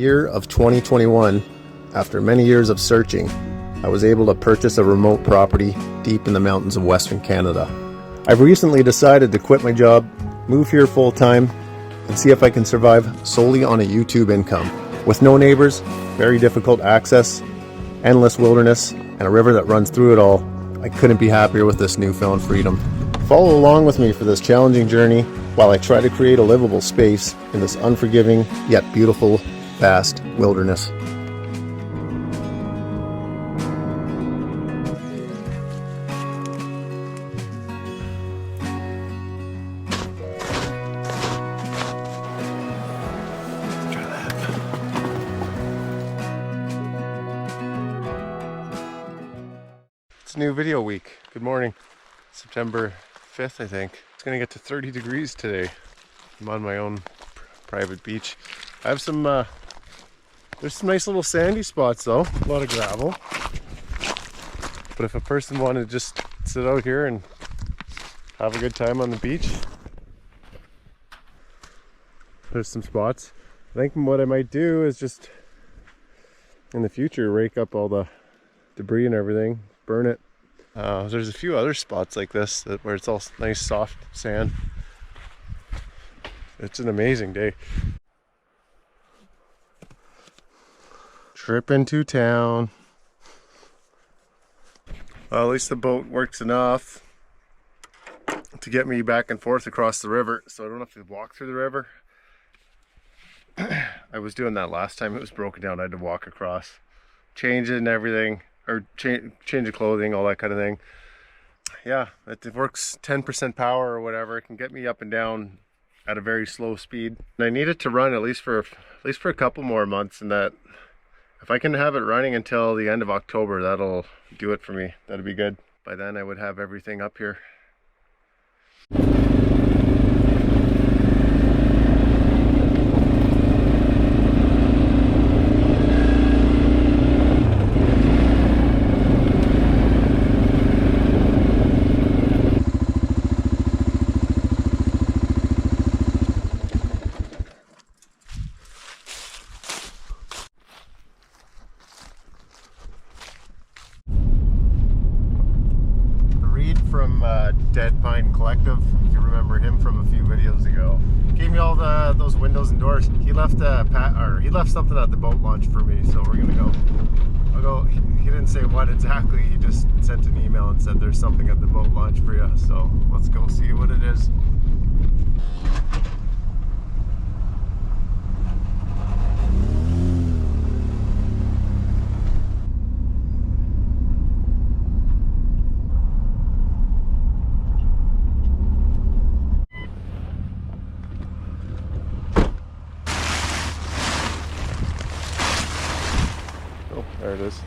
year of 2021, after many years of searching, I was able to purchase a remote property deep in the mountains of Western Canada. I've recently decided to quit my job, move here full-time, and see if I can survive solely on a YouTube income. With no neighbors, very difficult access, endless wilderness, and a river that runs through it all, I couldn't be happier with this newfound freedom. Follow along with me for this challenging journey while I try to create a livable space in this unforgiving yet beautiful, vast wilderness. It's a new video week. Good morning. September 5th, I think. It's gonna get to 30 degrees today. I'm on my own private beach. I have some, there's some nice little sandy spots though, a lot of gravel. But if a person wanted to just sit out here and have a good time on the beach, there's some spots. I think what I might do is just, in the future, rake up all the debris and everything, burn it. There's a few other spots like this where it's all nice soft sand. It's an amazing day. Trip into town. Well, at least the boat works enough to get me back and forth across the river, so I don't have to walk through the river. I was doing that last time. It was broken down. I had to walk across, change it and everything. Or change of clothing, all that kind of thing. Yeah, it works 10% power or whatever. It can get me up and down at a very slow speed. And I need it to run at least for a couple more months, and that if I can have it running until the end of October, that'll do it for me. That'd be good. By then I would have everything up here. From Dead Pine Collective, if you remember him from a few videos ago, gave me all those windows and doors. He left he left something at the boat launch for me, so we're gonna go. I'll go. He didn't say what exactly. He just sent an email and said there's something at the boat launch for you. So let's go see what it is. There it is.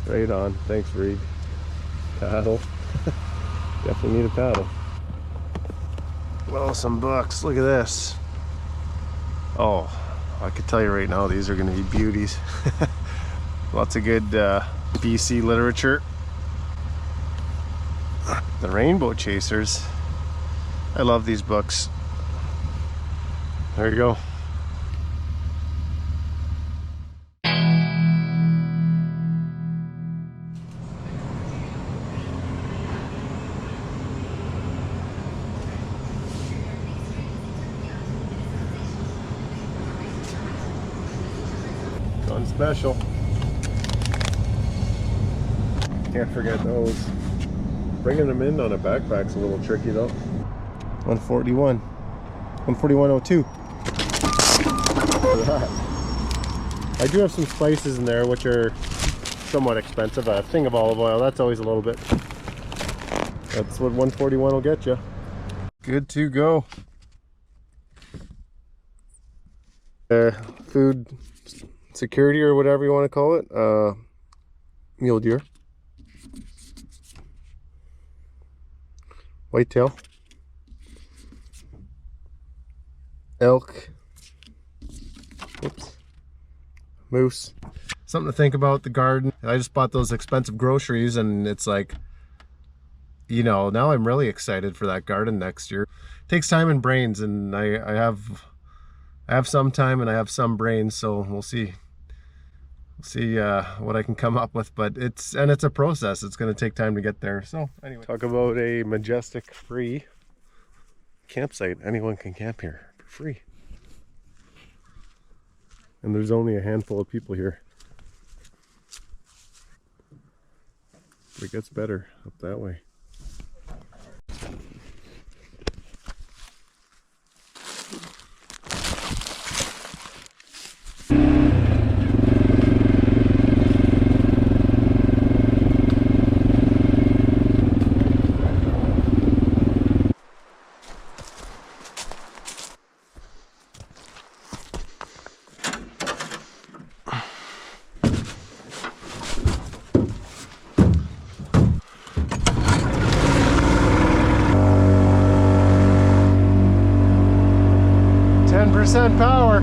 Right on. Thanks, Reed. Paddle. Definitely need a paddle. Well, some bucks. Look at this. Oh, I could tell you right now, these are going to be beauties. Lots of good BC literature. The rainbow chasers. I love these books. There you go. Special. Can't forget those. Bringing them in on a backpack's a little tricky though. 141. 141.02. I do have some spices in there which are somewhat expensive. A thing of olive oil, that's always a little bit. That's what 141 will get you. Good to go. Food security or whatever you want to call it. Mule deer, whitetail, elk, whoops, moose. Something to think about the garden. I just bought those expensive groceries and it's like, you know, now I'm really excited for that garden next year. It takes time and brains, and I have I have some time and I have some brains, so we'll see. See what I can come up with, but it's a process. It's going to take time to get there. So anyway, talk about a majestic free campsite. Anyone can camp here for free, and there's only a handful of people here. It gets better up that way. Power.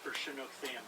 For Chinook salmon.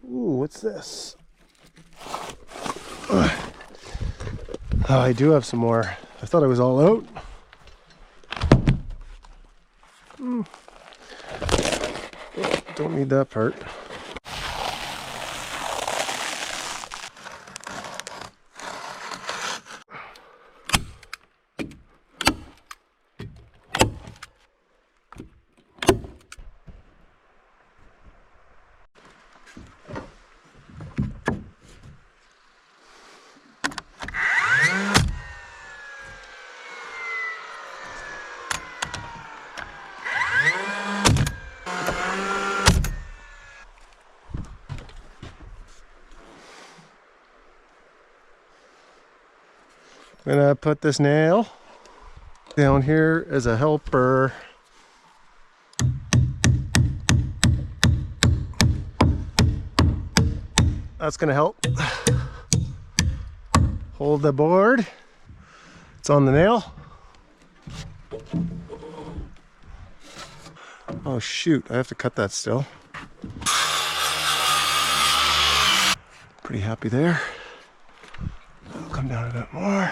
Ooh, what's this? Oh, I do have some more. I thought I was all out. don't need that part. I'm gonna put this nail down here as a helper. That's gonna help hold the board. It's on the nail. Oh shoot, I have to cut that still. Pretty happy there. It'll come down a bit more.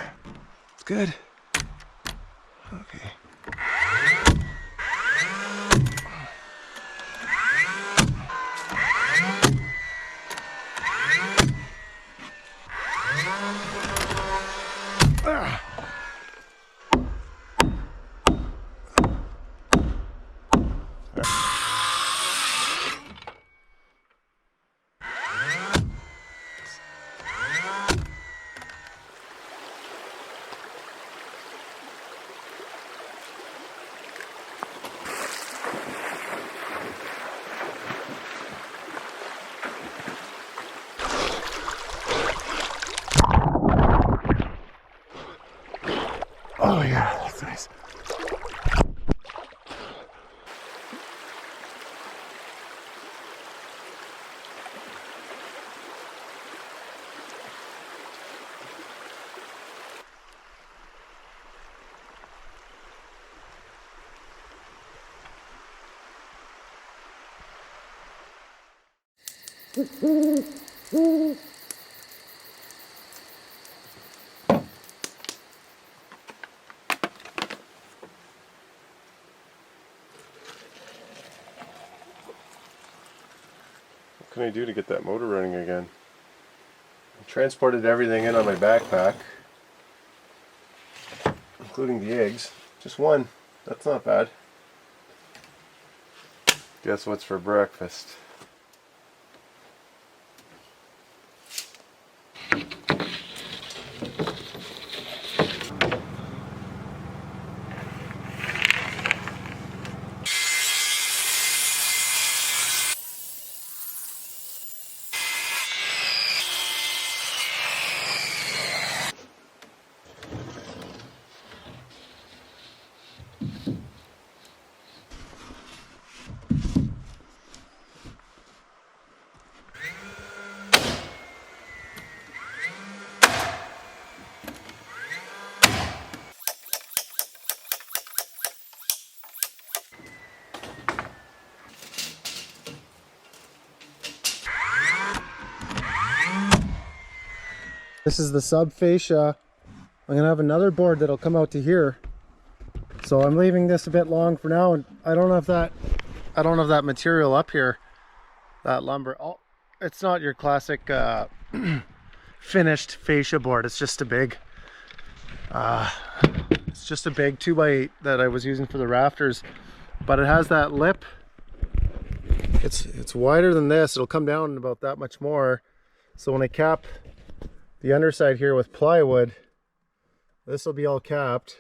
It's good. Okay. Oh yeah, that's nice. What can I do to get that motor running again? I transported everything in on my backpack, including the eggs. Just one. That's not bad. Guess what's for breakfast? This is the sub fascia. I'm gonna have another board that'll come out to here. So I'm leaving this a bit long for now, and I don't have that material up here, that lumber. Oh, it's not your classic finished fascia board. It's just a big 2x8 that I was using for the rafters, but it has that lip. It's wider than this. It'll come down about that much more. So when I cap the underside here with plywood, this will be all capped.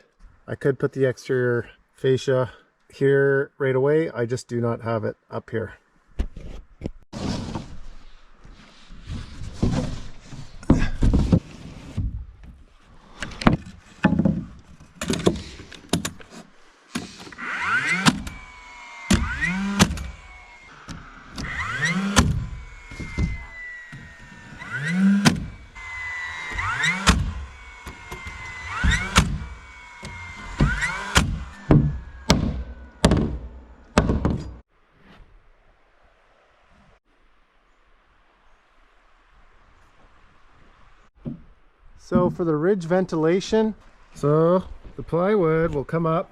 I could put the exterior fascia here right away. I just do not have it up here. So for the ridge ventilation, so the plywood will come up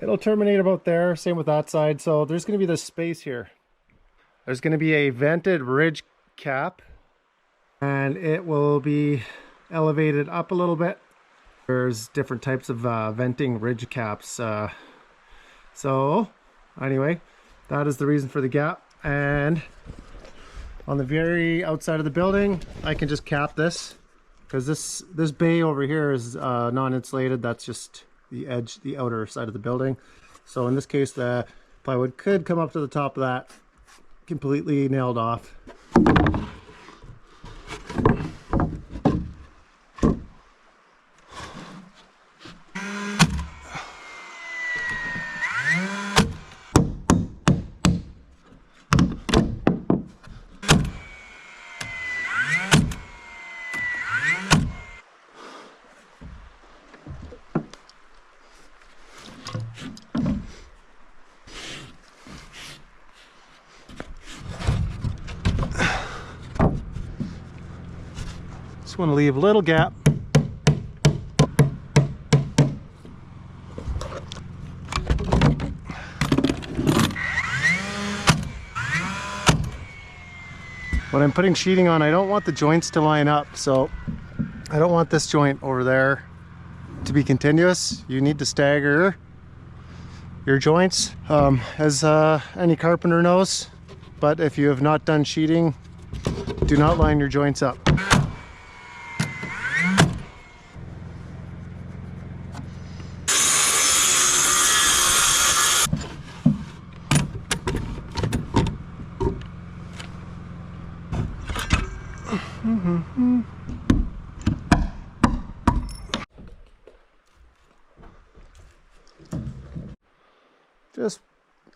It'll terminate about there, same with that side. So there's going to be this space here. There's going to be a vented ridge cap, and it will be elevated up a little bit. There's different types of venting ridge caps. So anyway, that is the reason for the gap. And on the very outside of the building, I can just cap this, because this bay over here is non-insulated. That's just the edge, the outer side of the building. So in this case, the plywood could come up to the top of that, completely nailed off. Just want to leave a little gap. When I'm putting sheeting on, I don't want the joints to line up, so I don't want this joint over there to be continuous. You need to stagger your joints, as any carpenter knows. But if you have not done sheeting, do not line your joints up.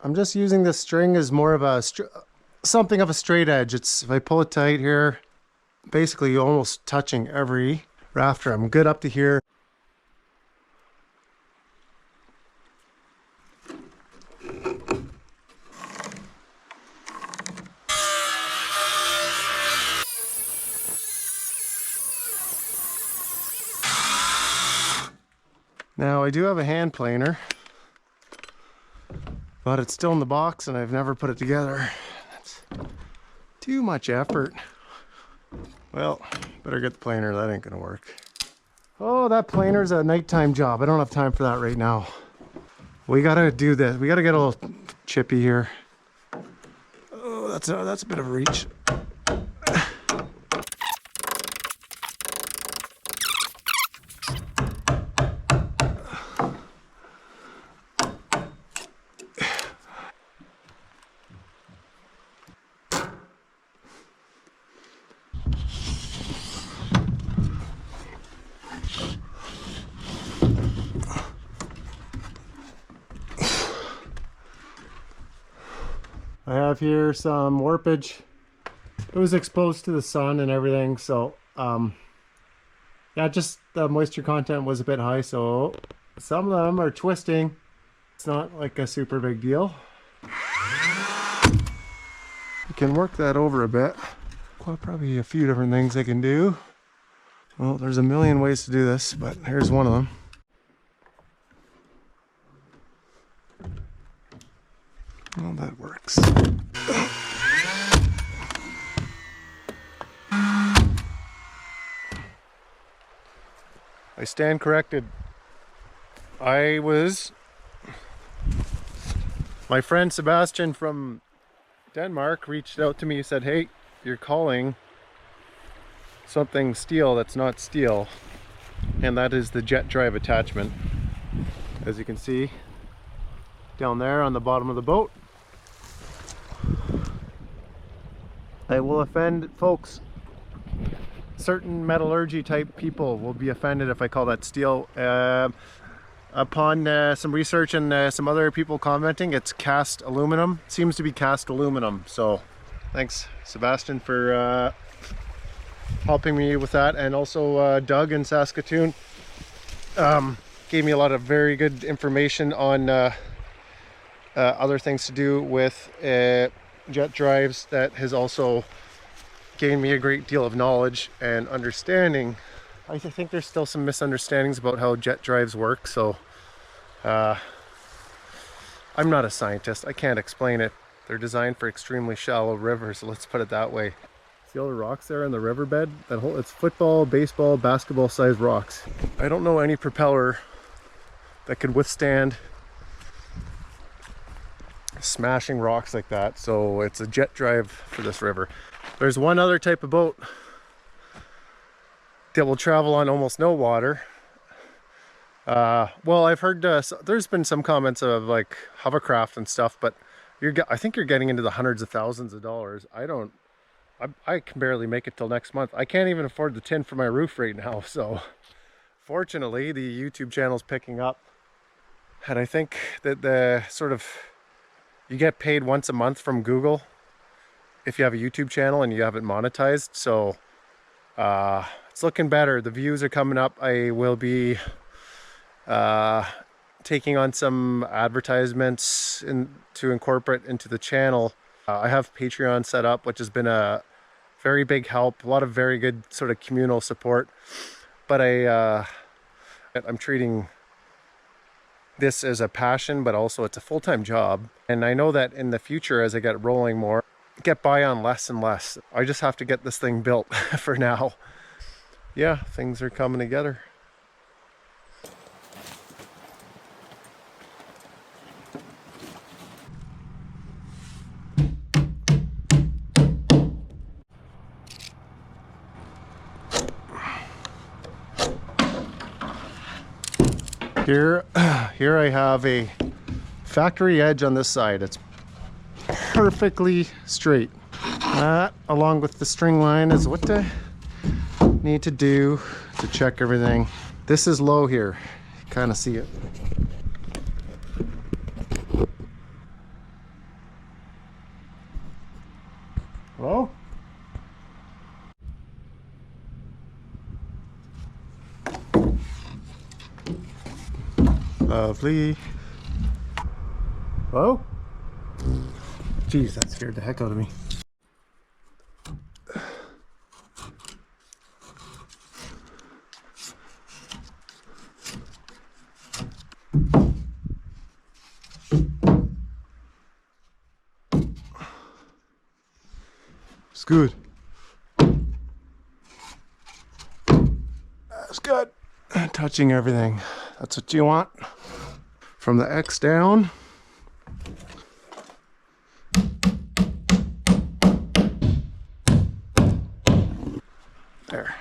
I'm just using this string as more of a something of a straight edge. It's, if I pull it tight here, basically almost touching every rafter. I'm good up to here. Now I do have a hand planer, but it's still in the box and I've never put it together. That's too much effort. Well, better get the planer, that ain't gonna work. Oh, that planer's a nighttime job. I don't have time for that right now. We gotta do this. We gotta get a little chippy here. Oh, that's a bit of a reach. I have here some warpage. It was exposed to the sun and everything, so yeah, just the moisture content was a bit high, so some of them are twisting. It's not like a super big deal. You can work that over a bit. Well, probably a few different things I can do. Well, there's a million ways to do this, but here's one of them. Well, that works. I stand corrected. My friend Sebastian from Denmark reached out to me, said, hey, you're calling something steel that's not steel, and that is the jet drive attachment. As you can see down there on the bottom of the boat. I will offend folks. Certain metallurgy type people will be offended if I call that steel. Upon some research and some other people commenting, it's cast aluminum. It seems to be cast aluminum. So thanks, Sebastian, for helping me with that. And also Doug in Saskatoon gave me a lot of very good information on other things to do with jet drives. That has also gained me a great deal of knowledge and understanding. I think there's still some misunderstandings about how jet drives work, so I'm not a scientist. I can't explain it. They're designed for extremely shallow rivers, so let's put it that way. See all the rocks there in the riverbed? It's football, baseball, basketball sized rocks. I don't know any propeller that could withstand smashing rocks like that, so it's a jet drive for this river. There's one other type of boat that will travel on almost no water. Well, I've heard there's been some comments of like hovercraft and stuff, but I think you're getting into the hundreds of thousands of dollars. I can barely make it till next month. I can't even afford the tin for my roof right now. So fortunately the YouTube channel's picking up, and I think that you get paid once a month from Google if you have a YouTube channel and you have it monetized. So it's looking better. The views are coming up. I will be taking on some advertisements to incorporate into the channel. I have Patreon set up, which has been a very big help. A lot of very good sort of communal support. But I'm treating this as a passion, but also it's a full-time job. And I know that in the future, as I get rolling more, get by on less and less. I just have to get this thing built for now. Yeah, things are coming together. Here I have a factory edge on this side. It's perfectly straight. That, along with the string line, is what I need to do to check everything. This is low here. You kind of see it. Hello? Lovely. Hello? Jeez, that scared the heck out of me. It's good. That's good. Touching everything. That's what you want. From the X down. There.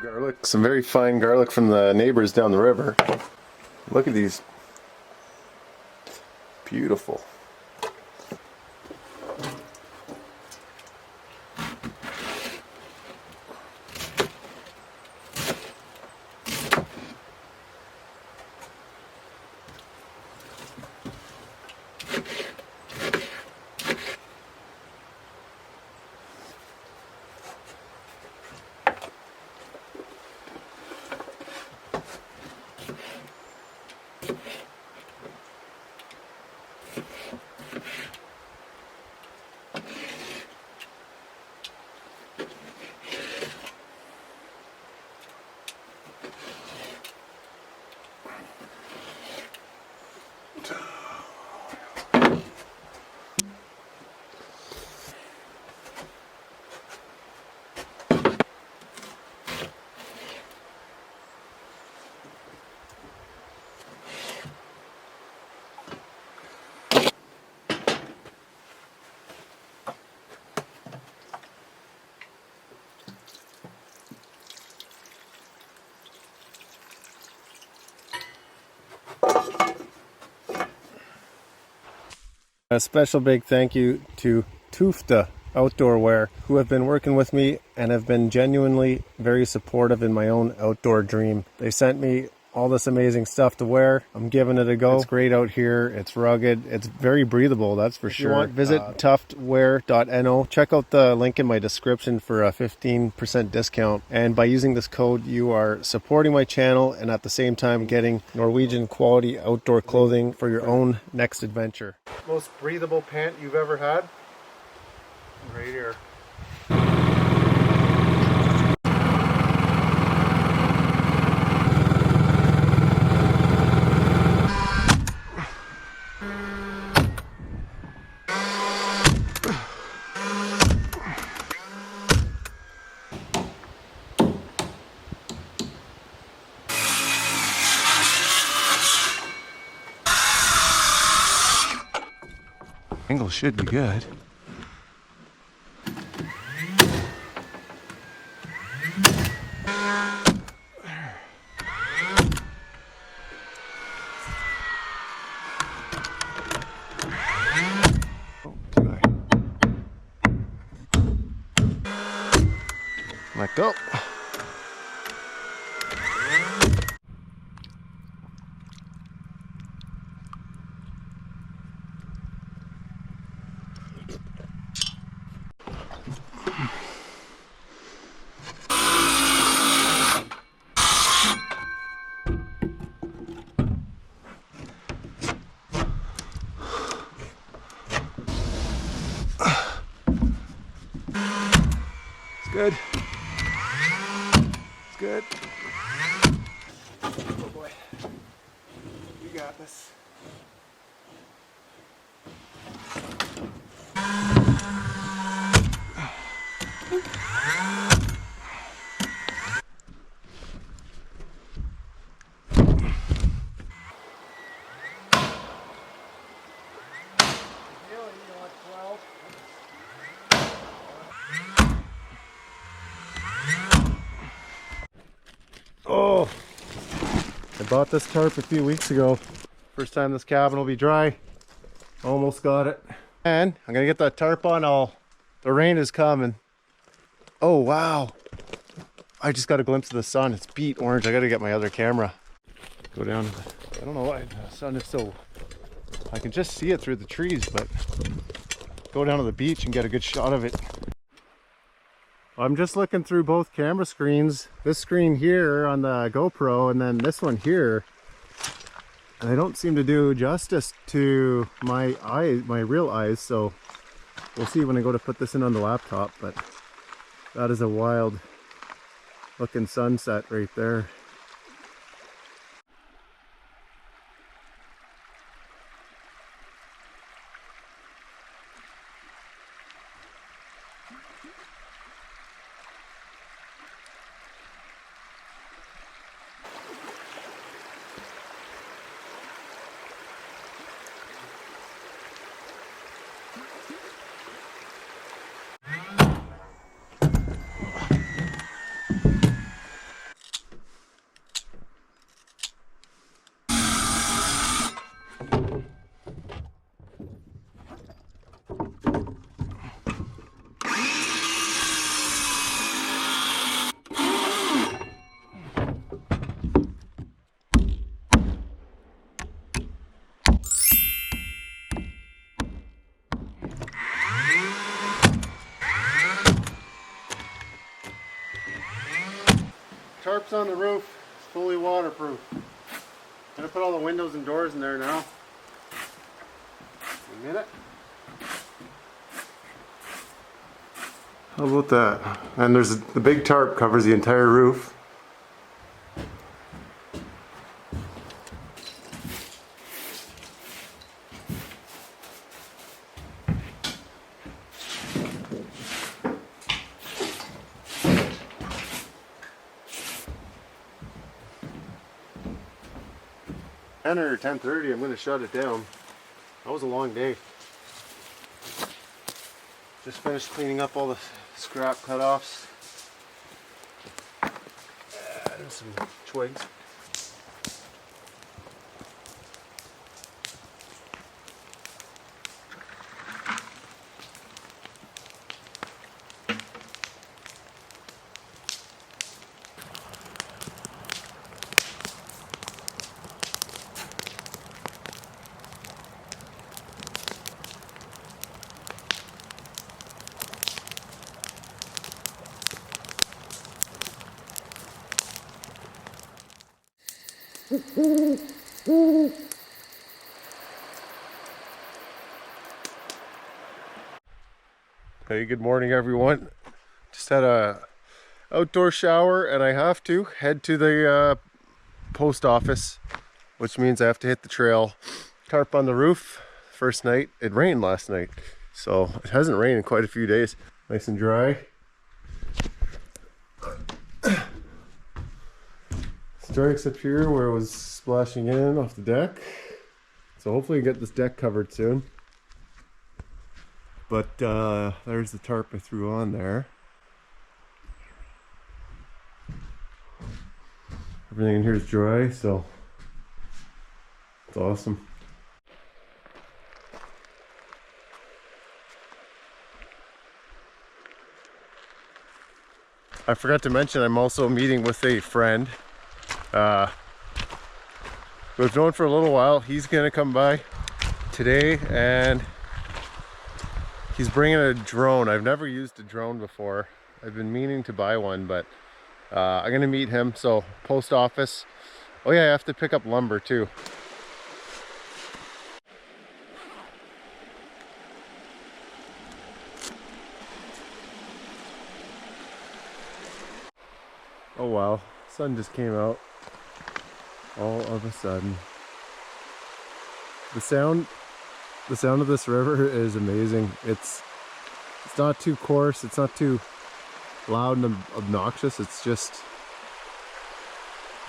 Garlic, some very fine garlic from the neighbors down the river. Look at these. Beautiful. A special big thank you to Tufta Outdoor Wear, who have been working with me and have been genuinely very supportive in my own outdoor dream. They sent me all this amazing stuff to wear. I'm giving it a go. It's great out here. It's rugged. It's very breathable, that's for sure. If you want, visit tuftwear.no. Check out the link in my description for a 15% discount. And by using this code, you are supporting my channel and at the same time getting Norwegian quality outdoor clothing for your own next adventure. Most breathable pant you've ever had? Right here. Angle should be good. Let go. It's good. It's good. Oh boy. You got this. Oh, I bought this tarp a few weeks ago. First time this cabin will be dry. Almost got it. And I'm gonna get that tarp on. The rain is coming. Oh wow. I just got a glimpse of the sun. It's beet orange. I gotta get my other camera. Go down. I don't know why the sun is so... I can just see it through the trees, but go down to the beach and get a good shot of it. I'm just looking through both camera screens. This screen here on the GoPro and then this one here. And they don't seem to do justice to my eyes, my real eyes. So we'll see when I go to put this in on the laptop. But that is a wild looking sunset right there. Tarp's on the roof. It's fully waterproof. I'm gonna put all the windows and doors in there now. A minute. How about that? And there's the big tarp covers the entire roof. Or 10:30, I'm going to shut it down. That was a long day. Just finished cleaning up all the scrap cut-offs. And some twigs. Hey, good morning everyone. Just had a outdoor shower and I have to head to the post office, which means I have to hit the trail. Tarp on the roof. First night, it rained last night, so it hasn't rained in quite a few days. Nice and dry. It's dry except here where it was splashing in off the deck. So hopefully I get this deck covered soon. But there's the tarp I threw on there. Everything in here is dry, so it's awesome. I forgot to mention I'm also meeting with a friend who I've known for a little while. He's gonna come by today and he's bringing a drone. I've never used a drone before. I've been meaning to buy one, but I'm gonna meet him. So post office. Oh yeah, I have to pick up lumber too. Oh wow, sun just came out all of a sudden. The sound of this river is amazing. It's not too coarse, it's not too loud and obnoxious. It's just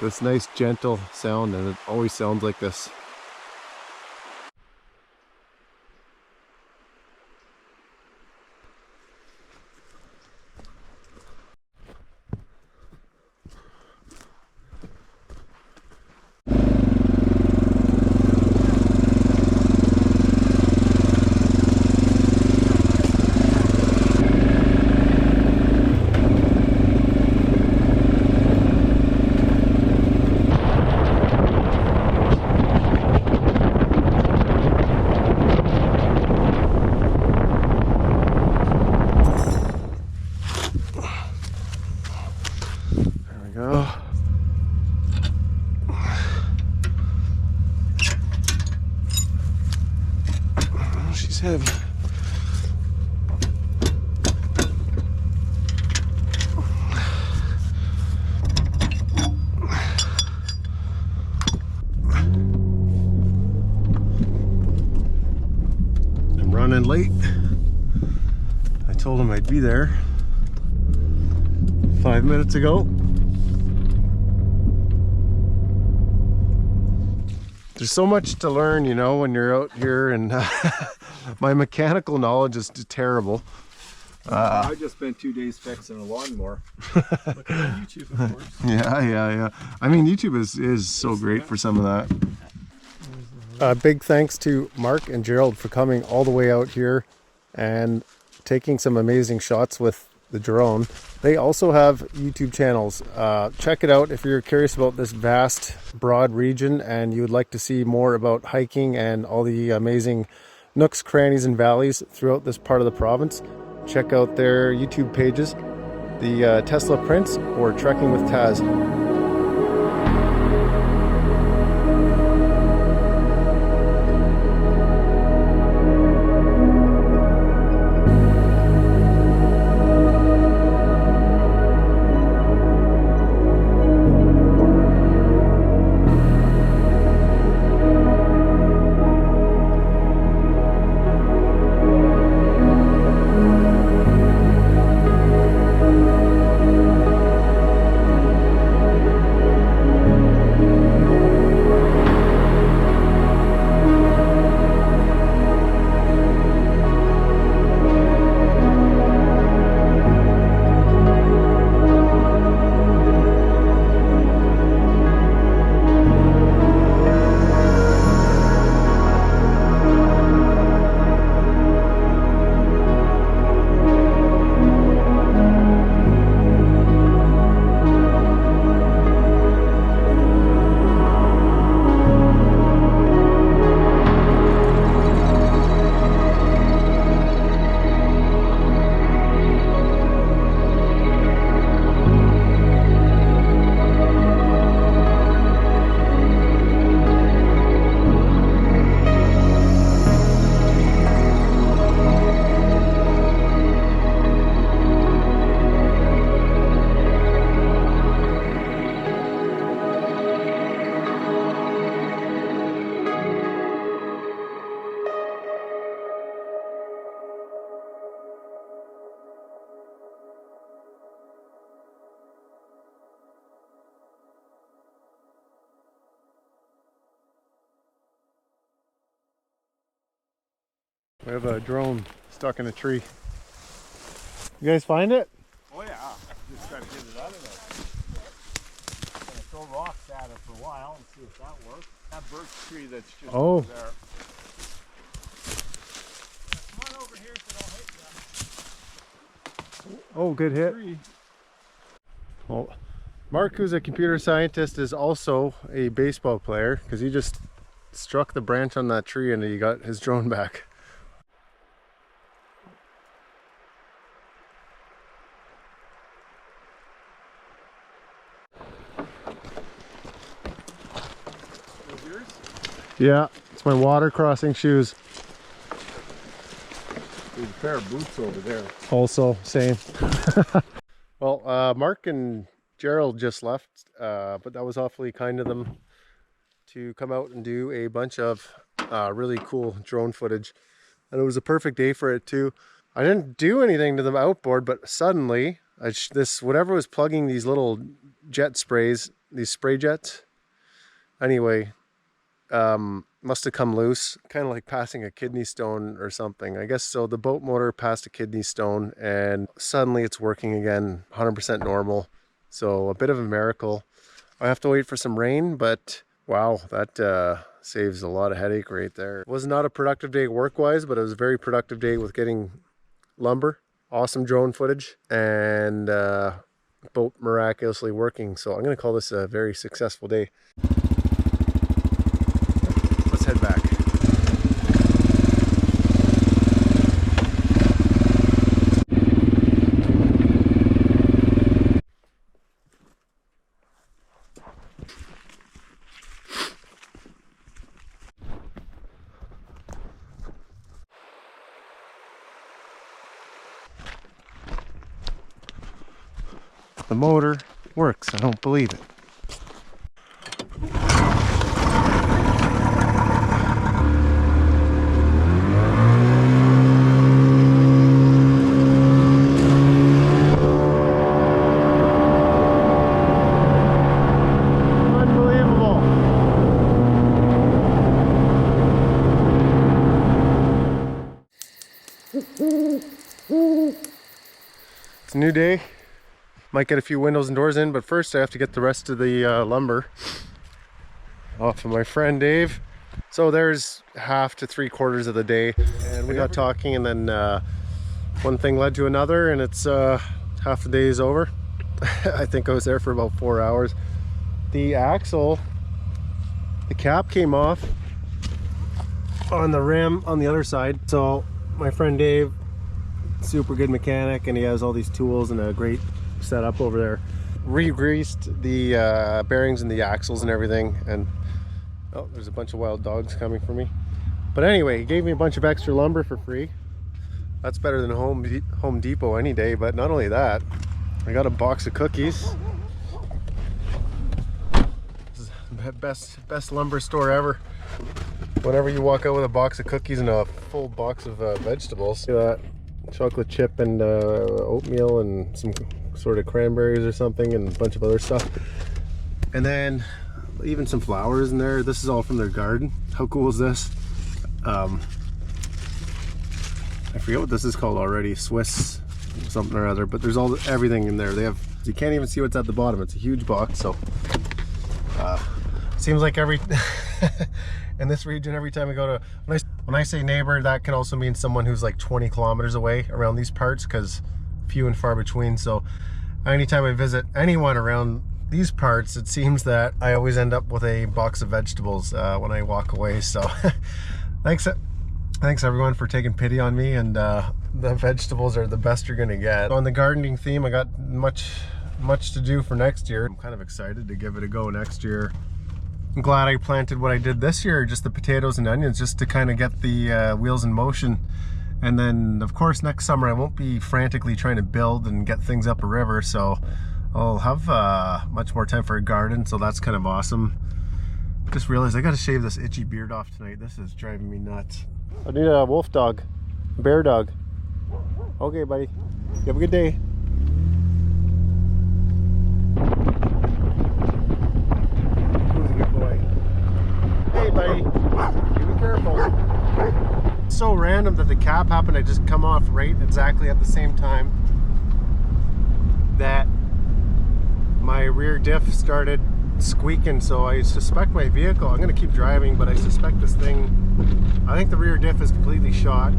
this nice gentle sound, and it always sounds like this. She's heavy. I'm running late. I told him I'd be there 5 minutes ago. There's so much to learn, you know, when you're out here, and my mechanical knowledge is terrible. I just spent 2 days fixing a lawnmower. Look at YouTube, of course. Yeah. I mean, YouTube is so great for some of that. Big thanks to Mark and Gerald for coming all the way out here and taking some amazing shots with the drone. They also have YouTube channels. Check it out if you're curious about this vast, broad region and you would like to see more about hiking and all the amazing nooks, crannies, and valleys throughout this part of the province. Check out their YouTube pages, the Tesla Prince or Trekking with Taz. We have a drone stuck in a tree. You guys find it? Oh yeah, just gotta get it out of there. Gonna throw rocks at it for a while and see if that works. That birch tree that's just over there. Come on over here so don't hit you. Oh, good hit. Well, Mark, who's a computer scientist, is also a baseball player because he just struck the branch on that tree and he got his drone back. Yeah, it's my water crossing shoes. There's a pair of boots over there. Also, same. Well, Mark and Gerald just left, but that was awfully kind of them to come out and do a bunch of really cool drone footage. And it was a perfect day for it too. I didn't do anything to the outboard, but suddenly, whatever was plugging these little jet sprays, these spray jets, anyway, must have come loose, kind of like passing a kidney stone or something. I guess so. The boat motor passed a kidney stone and suddenly it's working again, 100% normal. So a bit of a miracle. I have to wait for some rain, but wow, that saves a lot of headache right there. It was not a productive day work-wise, but it was a very productive day with getting lumber, awesome drone footage, and boat miraculously working. So I'm going to call this a very successful day. Let's head back. The motor works. I don't believe it. Unbelievable. It's a new day. Might get a few windows and doors in, but first I have to get the rest of the lumber off of my friend Dave. So there's half to 3/4 of the day, and we got talking, and then one thing led to another, and it's half the day is over. I think I was there for about 4 hours. The axle, the cap came off on the rim on the other side. So my friend Dave, super good mechanic, and he has all these tools and a great set up over there, re-greased the bearings and the axles and everything. And oh, there's a bunch of wild dogs coming for me, but anyway, he gave me a bunch of extra lumber for free. That's better than Home Depot any day. But not only that, I got a box of cookies. This is the best lumber store ever. Whenever you walk out with a box of cookies and a full box of vegetables. Look at that, chocolate chip and oatmeal and some sort of cranberries or something, and a bunch of other stuff, and then even some flowers in there. This is all from their garden. How cool is this? I forget what this is called already, Swiss something or other, but there's everything in there. You can't even see what's at the bottom. It's a huge box. So seems like every in this region, every time we go to, when I say neighbor, that can also mean someone who's like 20 kilometers away around these parts, because few and far between. So anytime I visit anyone around these parts, it seems that I always end up with a box of vegetables when I walk away. So thanks everyone for taking pity on me, and the vegetables are the best you're gonna get. On the gardening theme, I got much to do for next year. I'm kind of excited to give it a go next year. I'm glad I planted what I did this year, just the potatoes and onions, just to kind of get the wheels in motion. And then, of course, next summer I won't be frantically trying to build and get things up a river, so I'll have much more time for a garden, so that's kind of awesome. Just realized I gotta shave this itchy beard off tonight. This is driving me nuts. I need a wolf dog, a bear dog. Okay, buddy. You have a good day. Who's a good boy? Hey, buddy. Be careful. just so random that the cap happened to just come off right exactly at the same time that my rear diff started squeaking. So I suspect my vehicle, I'm gonna keep driving, but I suspect this thing, I think the rear diff is completely shot.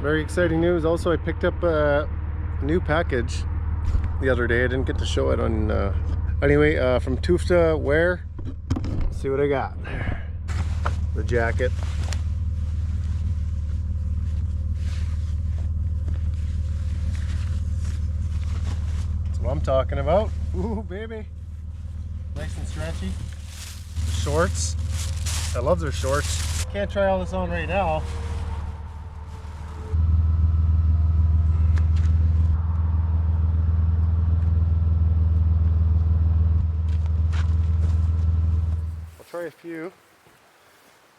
Very exciting news. Also, I picked up a new package the other day. I didn't get to show it on anyway, from Tufta Wear. Let's see what I got. The jacket. That's what I'm talking about. Ooh, baby. Nice and stretchy. Shorts. I love their shorts. Can't try all this on right now. I'll try a few.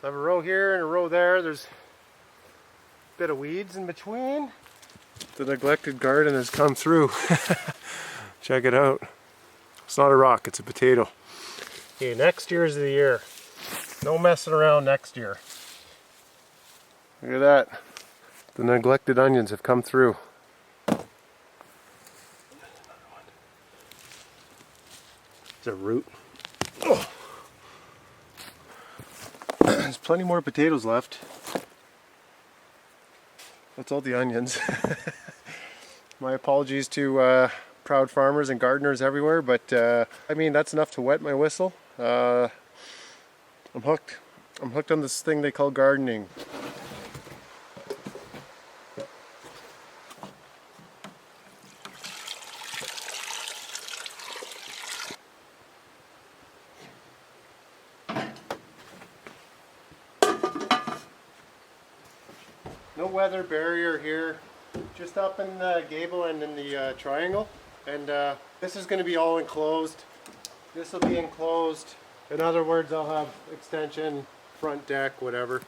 I have a row here and a row there. There's a bit of weeds in between. The neglected garden has come through. Check it out. It's not a rock, it's a potato. Okay, next year's the year. No messing around next year. Look at that. The neglected onions have come through. It's a root. Oh. There's plenty more potatoes left. That's all the onions. My apologies to proud farmers and gardeners everywhere, but I mean, that's enough to wet my whistle. I'm hooked. I'm hooked on this thing they call gardening. No weather barrier here, just up in the gable and in the triangle. And this is going to be all enclosed. This will be enclosed. In other words, I'll have extension, front deck, whatever.